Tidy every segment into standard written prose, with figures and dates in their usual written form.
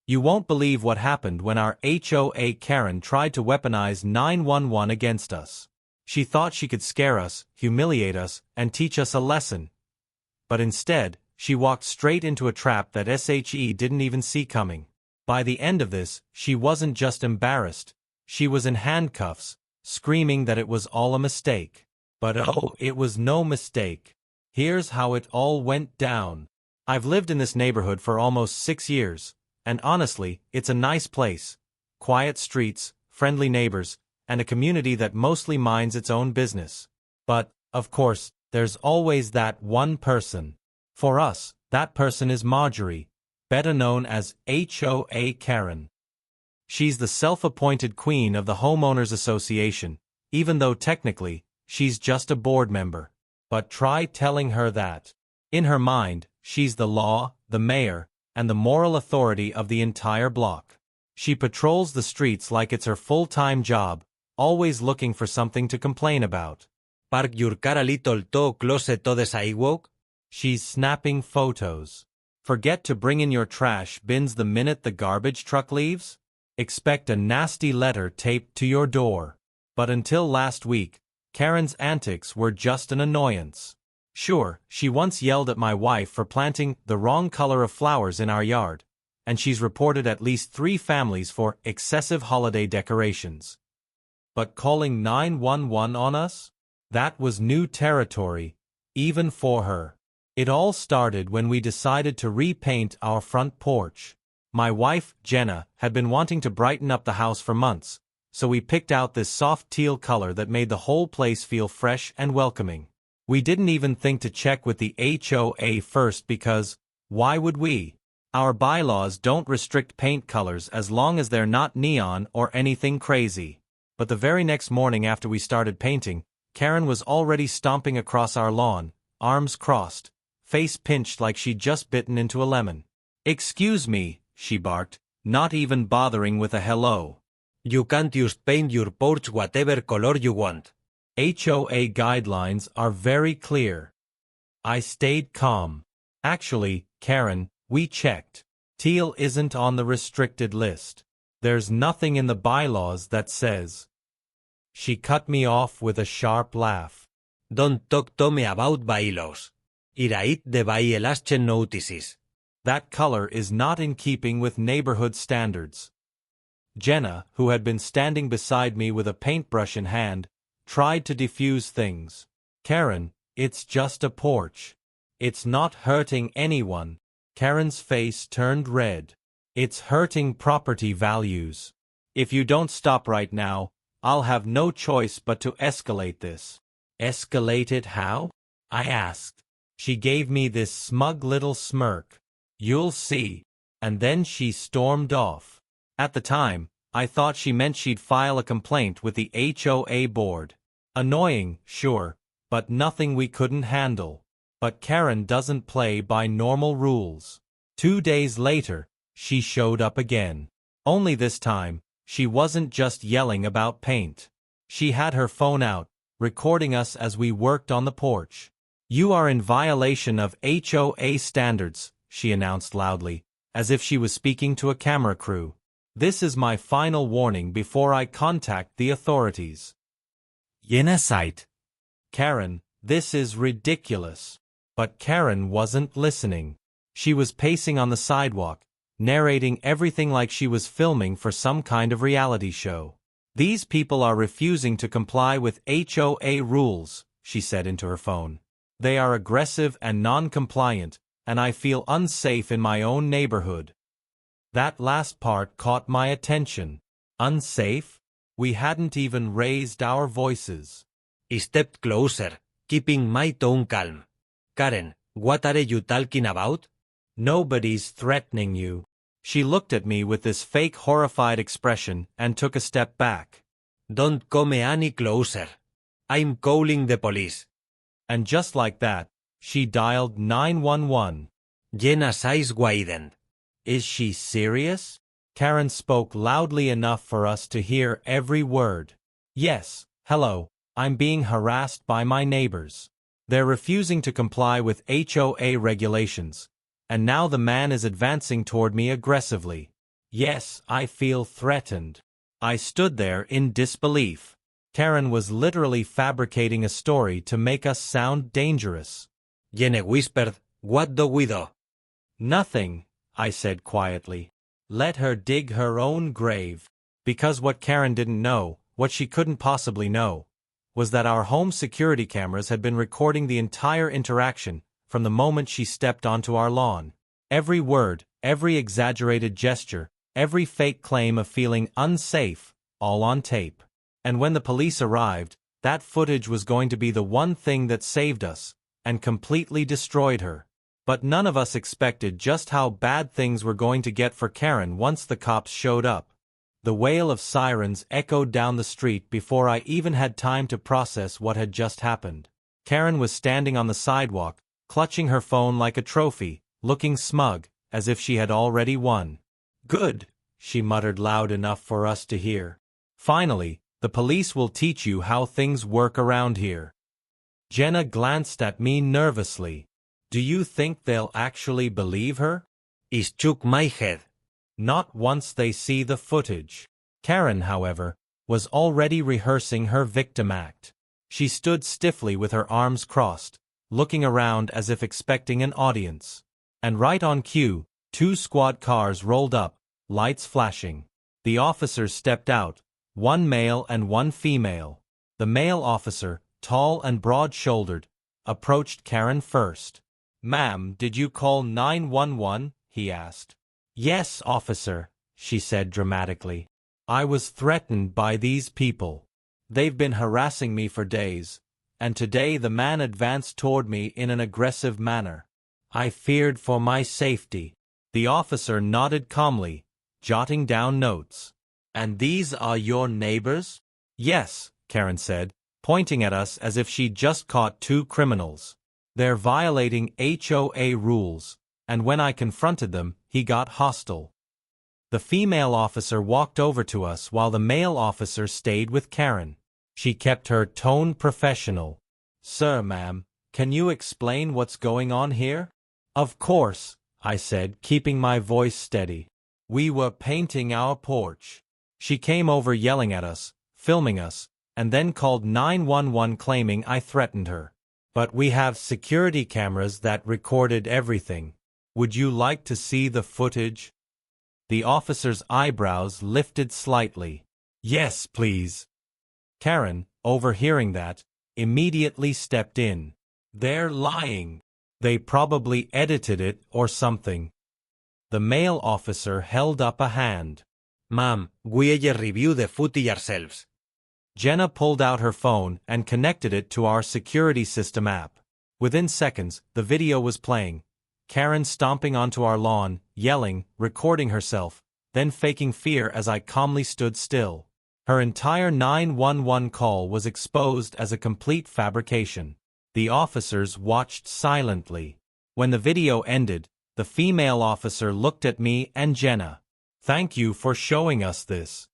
You won't believe what happened when our HOA Karen tried to weaponize 911 against us. She thought she could scare us, humiliate us, and teach us a lesson. But instead, she walked straight into a trap that SHE didn't even see coming. By the end of this, she wasn't just embarrassed, she was in handcuffs, screaming that it was all a mistake. But oh, it was no mistake. Here's how it all went down. I've lived in this neighborhood for almost 6 years, and honestly, it's a nice place. Quiet streets, friendly neighbors, and a community that mostly minds its own business. But, of course, there's always that one person. For us, that person is Marjorie, better known as HOA Karen. She's the self-appointed queen of the Homeowners Association, even though technically, she's just a board member. But try telling her that. In her mind, she's the law, the mayor, and the moral authority of the entire block. She patrols the streets like it's her full-time job, always looking for something to complain about. Park your car a little too close to the sidewalk? She's snapping photos. Forget to bring in your trash bins the minute the garbage truck leaves? Expect a nasty letter taped to your door. But until last week, Karen's antics were just an annoyance. Sure, she once yelled at my wife for planting the wrong color of flowers in our yard, and she's reported at least 3 families for excessive holiday decorations. But calling 911 on us? That was new territory, even for her. It all started when we decided to repaint our front porch. My wife, Jenna, had been wanting to brighten up the house for months, so we picked out this soft teal color that made the whole place feel fresh and welcoming. We didn't even think to check with the HOA first because, why would we? Our bylaws don't restrict paint colors as long as they're not neon or anything crazy. But the very next morning after we started painting, Karen was already stomping across our lawn, arms crossed, face pinched like she'd just bitten into a lemon. "Excuse me," she barked, not even bothering with a hello. You can't just paint your porch whatever color you want. HOA guidelines are very clear. I stayed calm. Actually, Karen, we checked. Teal isn't on the restricted list. There's nothing in the bylaws that says. She cut me off with a sharp laugh. Don't talk to me about bylaws. Iraid the by-election notices. That color is not in keeping with neighborhood standards. Jenna, who had been standing beside me with a paintbrush in hand, tried to defuse things. Karen, it's just a porch. It's not hurting anyone. Karen's face turned red. It's hurting property values. If you don't stop right now, I'll have no choice but to escalate this. Escalate it how? I asked. She gave me this smug little smirk. You'll see. And then she stormed off. At the time, I thought she meant she'd file a complaint with the HOA board. Annoying, sure, but nothing we couldn't handle. But Karen doesn't play by normal rules. 2 days later, she showed up again. Only this time, she wasn't just yelling about paint. She had her phone out, recording us as we worked on the porch. "You are in violation of HOA standards," she announced loudly, as if she was speaking to a camera crew. "This is my final warning before I contact the authorities." Jenna sighed. "Karen, this is ridiculous." But Karen wasn't listening. She was pacing on the sidewalk, narrating everything like she was filming for some kind of reality show. "These people are refusing to comply with HOA rules," she said into her phone. "They are aggressive and non-compliant, and I feel unsafe in my own neighborhood." That last part caught my attention. Unsafe? We hadn't even raised our voices. I stepped closer, keeping my tone calm. "Karen, what are you talking about?" "Nobody's threatening you." She looked at me with this fake horrified expression and took a step back. "Don't come any closer. I'm calling the police." And just like that, she dialed 911. Jenna's eyes widened. "Is she serious?" Karen spoke loudly enough for us to hear every word. "Yes, hello, I'm being harassed by my neighbors. They're refusing to comply with HOA regulations, and now the man is advancing toward me aggressively. Yes, I feel threatened. I stood there in disbelief. Karen was literally fabricating a story to make us sound dangerous. Jenny whispered, "What do we do?" Nothing, I said quietly. Let her dig her own grave. Because what Karen didn't know, what she couldn't possibly know, was that our home security cameras had been recording the entire interaction from the moment she stepped onto our lawn. Every word, every exaggerated gesture, every fake claim of feeling unsafe, all on tape. And when the police arrived, that footage was going to be the one thing that saved us, and completely destroyed her. But none of us expected just how bad things were going to get for Karen once the cops showed up. The wail of sirens echoed down the street before I even had time to process what had just happened. Karen was standing on the sidewalk, clutching her phone like a trophy, looking smug, as if she had already won. Good, she muttered loud enough for us to hear. Finally, the police will teach you how things work around here. Jenna glanced at me nervously. Do you think they'll actually believe her? I shook my head. Not once they see the footage. Karen, however, was already rehearsing her victim act. She stood stiffly with her arms crossed, looking around as if expecting an audience. And right on cue, 2 squad cars rolled up, lights flashing. The officers stepped out, 1 male and 1 female. The male officer, tall and broad-shouldered, approached Karen first. "Ma'am, did you call 911?" he asked. "Yes, officer," she said dramatically. "I was threatened by these people. They've been harassing me for days, and today the man advanced toward me in an aggressive manner. I feared for my safety." The officer nodded calmly, jotting down notes. "And these are your neighbors?" "Yes," Karen said, pointing at us as if she'd just caught 2 criminals. "They're violating HOA rules," and when I confronted them, he got hostile. The female officer walked over to us while the male officer stayed with Karen. She kept her tone professional. "Sir, ma'am, can you explain what's going on here?" "Of course," I said, keeping my voice steady. "We were painting our porch." She came over yelling at us, filming us, and then called 911 claiming I threatened her. "But we have security cameras that recorded everything. Would you like to see the footage?" The officer's eyebrows lifted slightly. "Yes, please." Karen, overhearing that, immediately stepped in. "They're lying. They probably edited it or something." The male officer held up a hand. "Ma'am, we'll review the footage ourselves." Jenna pulled out her phone and connected it to our security system app. Within seconds, the video was playing. Karen stomping onto our lawn, yelling, recording herself, then faking fear as I calmly stood still. Her entire 911 call was exposed as a complete fabrication. The officers watched silently. When the video ended, the female officer looked at me and Jenna. "Thank you for showing us this."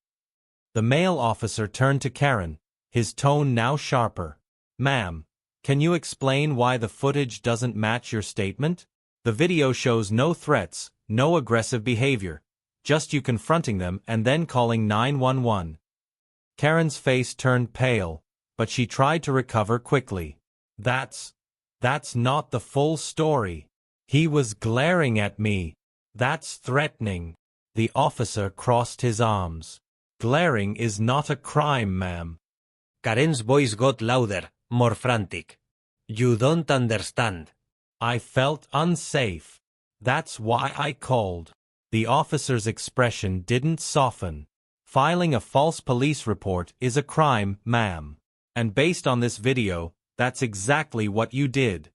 The male officer turned to Karen, his tone now sharper. "Ma'am, can you explain why the footage doesn't match your statement? The video shows no threats, no aggressive behavior, just you confronting them and then calling 911. Karen's face turned pale, but she tried to recover quickly. That's not the full story. He was glaring at me. That's threatening." The officer crossed his arms. "Glaring is not a crime, ma'am." Karen's voice got louder, more frantic. "You don't understand." "I felt unsafe. That's why I called." The officer's expression didn't soften. "Filing a false police report is a crime, ma'am. And based on this video, that's exactly what you did."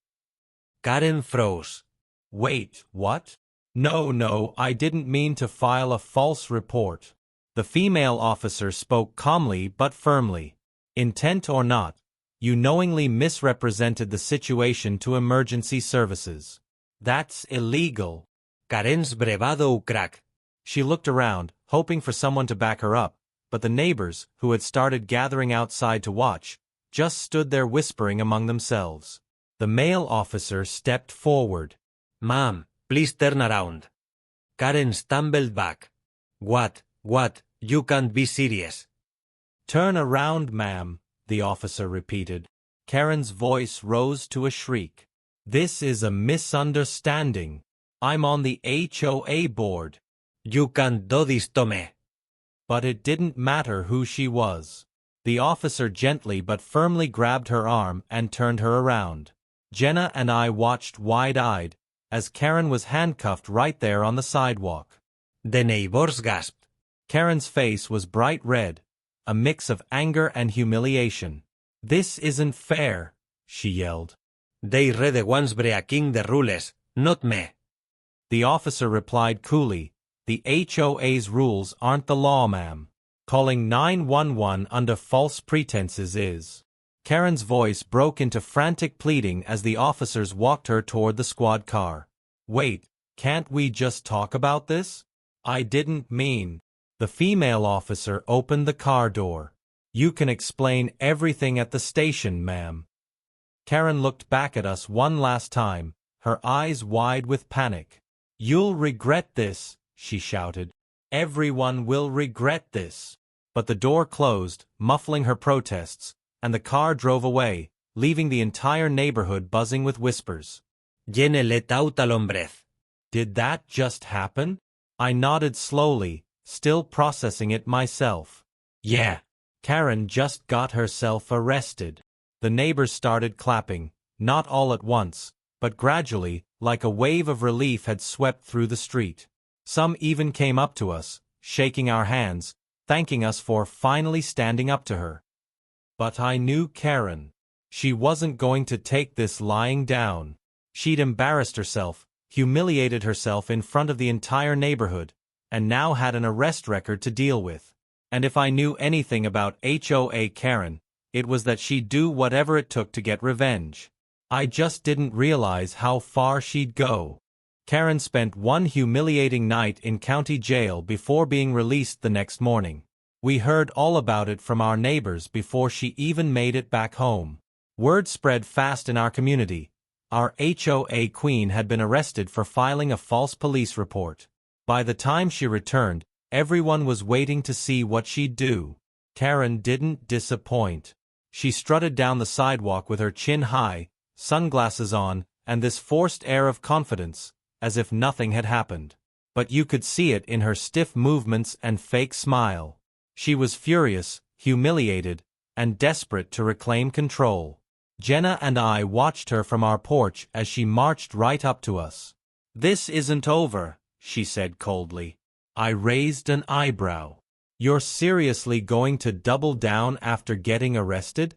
Karen froze. "Wait, what? No, I didn't mean to file a false report." The female officer spoke calmly but firmly. "Intent or not, you knowingly misrepresented the situation to emergency services. That's illegal." Karen's bravado cracked. She looked around, hoping for someone to back her up, but the neighbors, who had started gathering outside to watch, just stood there whispering among themselves. The male officer stepped forward. "Ma'am, please turn around." Karen stumbled back. What, you can't be serious. Turn around, ma'am, the officer repeated. Karen's voice rose to a shriek. This is a misunderstanding. I'm on the HOA board. You can't do this to me. But it didn't matter who she was. The officer gently but firmly grabbed her arm and turned her around. Jenna and I watched wide-eyed, as Karen was handcuffed right there on the sidewalk. The neighbors gasped. Karen's face was bright red, a mix of anger and humiliation. This isn't fair, she yelled. They re the ones breaking the rules, not me. The officer replied coolly, the HOA's rules aren't the law, ma'am. Calling 911 under false pretenses is. Karen's voice broke into frantic pleading as the officers walked her toward the squad car. Wait, can't we just talk about this? I didn't mean. The female officer opened the car door. You can explain everything at the station, ma'am. Karen looked back at us one last time, her eyes wide with panic. You'll regret this, she shouted. Everyone will regret this. But the door closed, muffling her protests, and the car drove away, leaving the entire neighborhood buzzing with whispers. Jenna let out a long breath. Did that just happen? I nodded slowly, still processing it myself. Yeah, Karen just got herself arrested. The neighbors started clapping, not all at once, but gradually, like a wave of relief had swept through the street. Some even came up to us, shaking our hands, thanking us for finally standing up to her. But I knew Karen. She wasn't going to take this lying down. She'd embarrassed herself, humiliated herself in front of the entire neighborhood, and now had an arrest record to deal with. And if I knew anything about HOA Karen, it was that she'd do whatever it took to get revenge. I just didn't realize how far she'd go. Karen spent one humiliating night in county jail before being released the next morning. We heard all about it from our neighbors before she even made it back home. Word spread fast in our community. Our HOA queen had been arrested for filing a false police report. By the time she returned, everyone was waiting to see what she'd do. Karen didn't disappoint. She strutted down the sidewalk with her chin high, sunglasses on, and this forced air of confidence, as if nothing had happened. But you could see it in her stiff movements and fake smile. She was furious, humiliated, and desperate to reclaim control. Jenna and I watched her from our porch as she marched right up to us. This isn't over, she said coldly. I raised an eyebrow. You're seriously going to double down after getting arrested?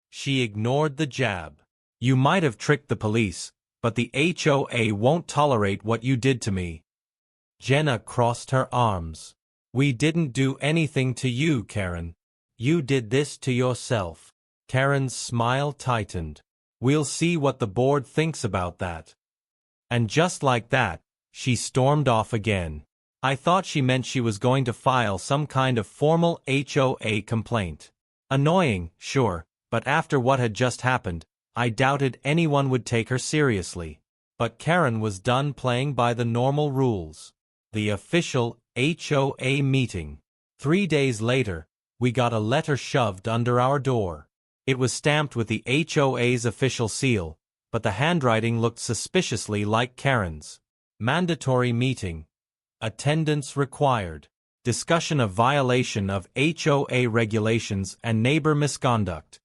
She ignored the jab. You might have tricked the police, but the HOA won't tolerate what you did to me. Jenna crossed her arms. We didn't do anything to you, Karen. You did this to yourself. Karen's smile tightened. We'll see what the board thinks about that. And just like that, she stormed off again. I thought she meant she was going to file some kind of formal HOA complaint. Annoying, sure, but after what had just happened, I doubted anyone would take her seriously. But Karen was done playing by the normal rules. The official HOA meeting. 3 days later, we got a letter shoved under our door. It was stamped with the HOA's official seal, but the handwriting looked suspiciously like Karen's. Mandatory meeting. Attendance required. Discussion of violation of HOA regulations and neighbor misconduct.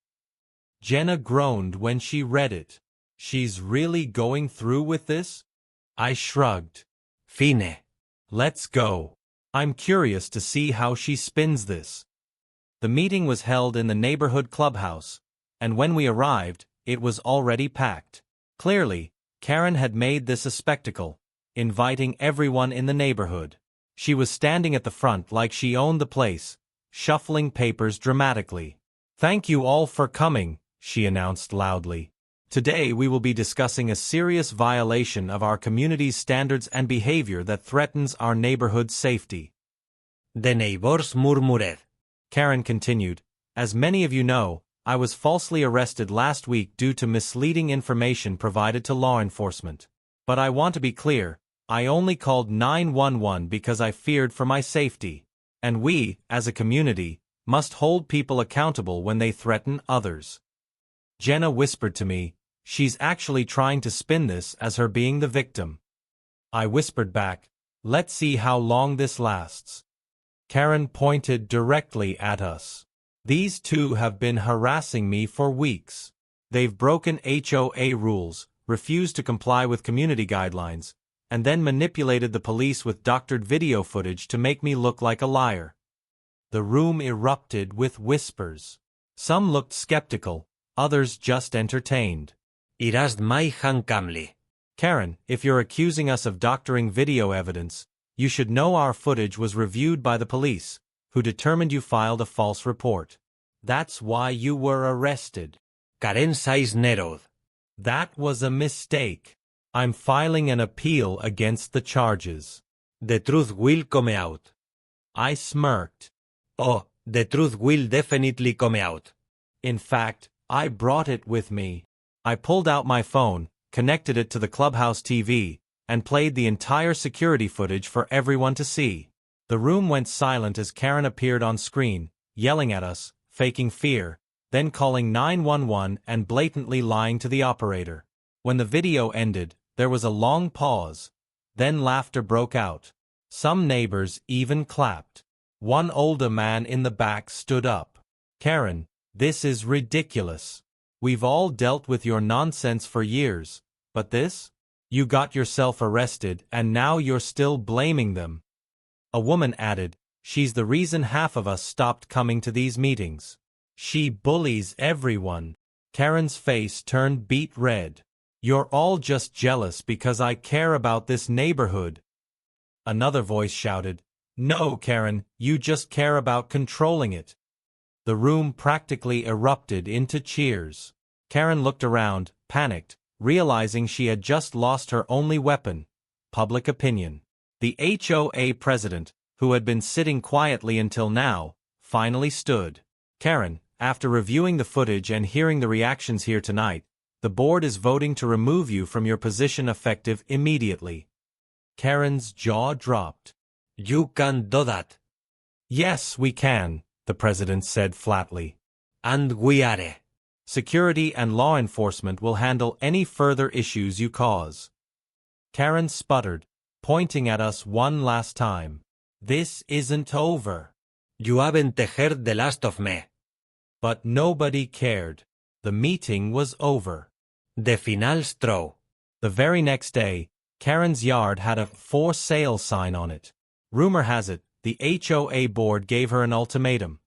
Jenna groaned when she read it. She's really going through with this? I shrugged. Fine. Let's go. I'm curious to see how she spins this. The meeting was held in the neighborhood clubhouse, and when we arrived, it was already packed. Clearly, Karen had made this a spectacle, inviting everyone in the neighborhood. She was standing at the front like she owned the place, shuffling papers dramatically. Thank you all for coming, she announced loudly. Today we will be discussing a serious violation of our community's standards and behavior that threatens our neighborhood's safety. The neighbors murmured. Karen continued, as many of you know, I was falsely arrested last week due to misleading information provided to law enforcement. But I want to be clear, I only called 911 because I feared for my safety. And we, as a community, must hold people accountable when they threaten others. Jenna whispered to me, she's actually trying to spin this as her being the victim. I whispered back, let's see how long this lasts. Karen pointed directly at us. These two have been harassing me for weeks. They've broken HOA rules, refused to comply with community guidelines, and then manipulated the police with doctored video footage to make me look like a liar. The room erupted with whispers. Some looked skeptical, others just entertained. Irás mai hankamli. Karen, if you're accusing us of doctoring video evidence, you should know our footage was reviewed by the police, who determined you filed a false report. That's why you were arrested. Karen sais nerod. That was a mistake. I'm filing an appeal against the charges. The truth will come out. I smirked. Oh, the truth will definitely come out. In fact, I brought it with me. I pulled out my phone, connected it to the clubhouse TV, and played the entire security footage for everyone to see. The room went silent as Karen appeared on screen, yelling at us, faking fear, then calling 911 and blatantly lying to the operator. When the video ended, there was a long pause. Then laughter broke out. Some neighbors even clapped. One older man in the back stood up. Karen, this is ridiculous. We've all dealt with your nonsense for years, but this? You got yourself arrested and now you're still blaming them. A woman added, she's the reason half of us stopped coming to these meetings. She bullies everyone. Karen's face turned beet red. You're all just jealous because I care about this neighborhood. Another voice shouted, no, Karen, you just care about controlling it. The room practically erupted into cheers. Karen looked around, panicked, realizing she had just lost her only weapon, public opinion. The HOA president, who had been sitting quietly until now, finally stood. Karen, after reviewing the footage and hearing the reactions here tonight, the board is voting to remove you from your position effective immediately. Karen's jaw dropped. You can do that. Yes, we can, the president said flatly. And we are. Security and law enforcement will handle any further issues you cause. Karen sputtered, pointing at us one last time. This isn't over. You haven't heard the last of me. But nobody cared. The meeting was over. The final straw. The very next day, Karen's yard had a for sale sign on it. Rumor has it, the HOA board gave her an ultimatum.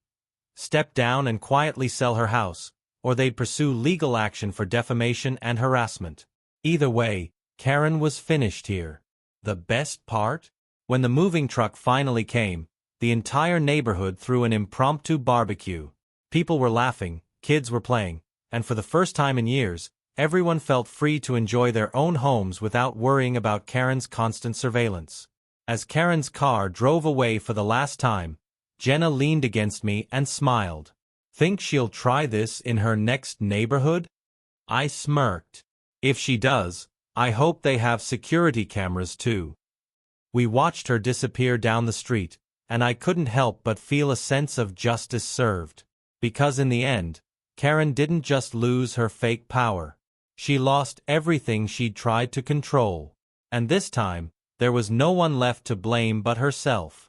Step down and quietly sell her house, or they'd pursue legal action for defamation and harassment. Either way, Karen was finished here. The best part? When the moving truck finally came, the entire neighborhood threw an impromptu barbecue. People were laughing, kids were playing, and for the first time in years, everyone felt free to enjoy their own homes without worrying about Karen's constant surveillance. As Karen's car drove away for the last time, Jenna leaned against me and smiled. Think she'll try this in her next neighborhood? I smirked. If she does, I hope they have security cameras too. We watched her disappear down the street, and I couldn't help but feel a sense of justice served. Because in the end, Karen didn't just lose her fake power. She lost everything she'd tried to control. And this time, there was no one left to blame but herself.